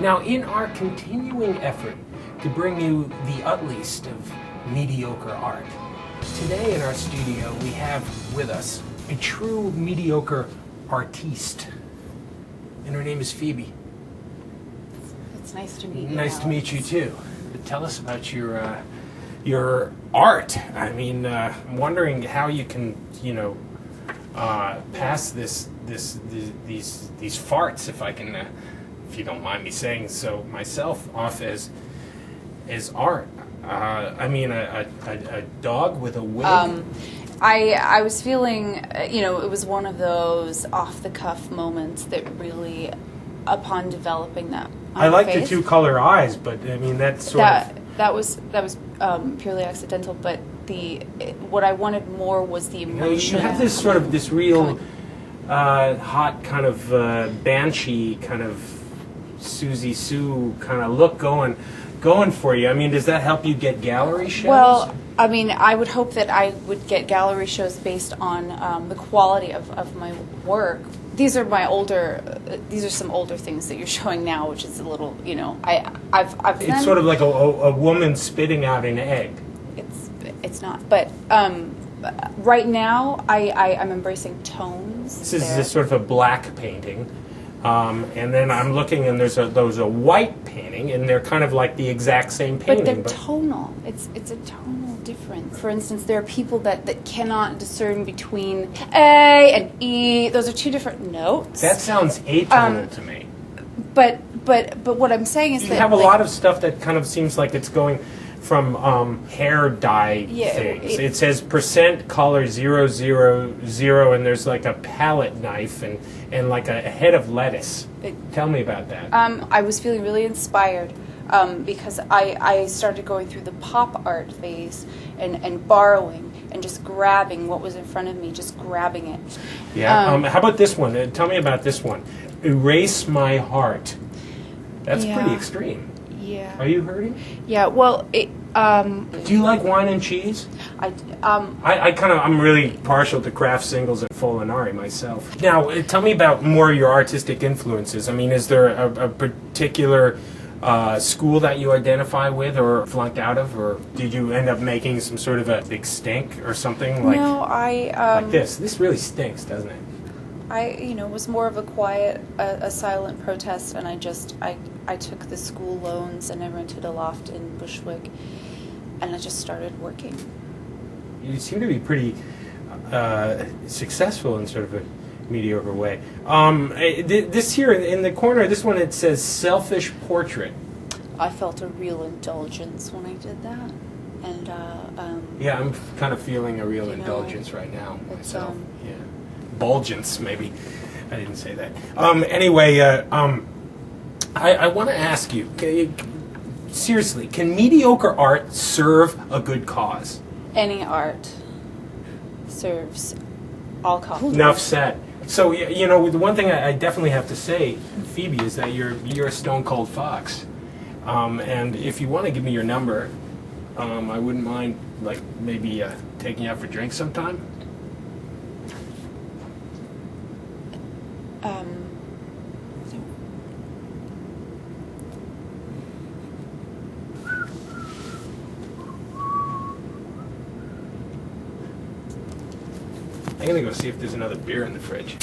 Now, in our continuing effort to bring you the utmost of mediocre art, today in our studio we have with us a true mediocre artiste, and her name is Phoebe. It's nice to meet you. Nice to Alex. meet you too. Tell us about your art. I mean, I'm wondering how you can, pass these farts, if you don't mind me saying so myself, off as art. I mean, a dog with a wig. I was feeling, it was one of those off-the-cuff moments that really, upon developing that, I like the two color eyes, but I mean that's that was purely accidental. But what I wanted more was the emotion. You have this real hot kind of banshee kind of Susie Sue kind of look going for you. I mean, does that help you get gallery shows? Well, I mean, I would hope that I would get gallery shows based on the quality of my work. These are some older things that you're showing now, which is a little, I've It's sort of like a woman spitting out an egg. It's not, but right now I'm embracing tones. This is sort of a black painting. And then I'm looking, and there's a white painting, and they're kind of like the exact same painting. But they're tonal. It's a tonal difference. For instance, there are people that cannot discern between A and E. Those are two different notes. That sounds atonal to me. But what I'm saying is you that have a lot of stuff that kind of seems like it's going from hair dye things. It says % color 000, and there's like a palette knife and like a head of lettuce. Tell me about that. I was feeling really inspired because I started going through the pop art phase and borrowing and just grabbing what was in front of me, just grabbing it. Yeah. How about this one? Tell me about this one. Erase my heart. That's pretty extreme. Yeah. Are you hurting? Yeah. Well, do you like wine and cheese? I'm really partial to Kraft singles and Folinari myself. Now, tell me about more of your artistic influences. I mean, is there a particular school that you identify with or flunked out of, or did you end up making some sort of a big stink or something like? No, like this. This really stinks, doesn't it? It was more of a quiet, a silent protest, and I took the school loans and I rented a loft in Bushwick, and I just started working. You seem to be pretty successful in sort of a mediocre way. This here in the corner, this one, it says selfish portrait. I felt a real indulgence when I did that, and yeah, I'm kind of feeling a real indulgence right now myself. Yeah. Bulgence, maybe. I didn't say that. Anyway, I want to ask you, seriously, can mediocre art serve a good cause? Any art serves all causes. Enough said. So, the one thing I definitely have to say, Phoebe, is that you're a stone cold fox. And if you want to give me your number, I wouldn't mind, like, maybe taking you out for drinks sometime. I'm gonna go see if there's another beer in the fridge.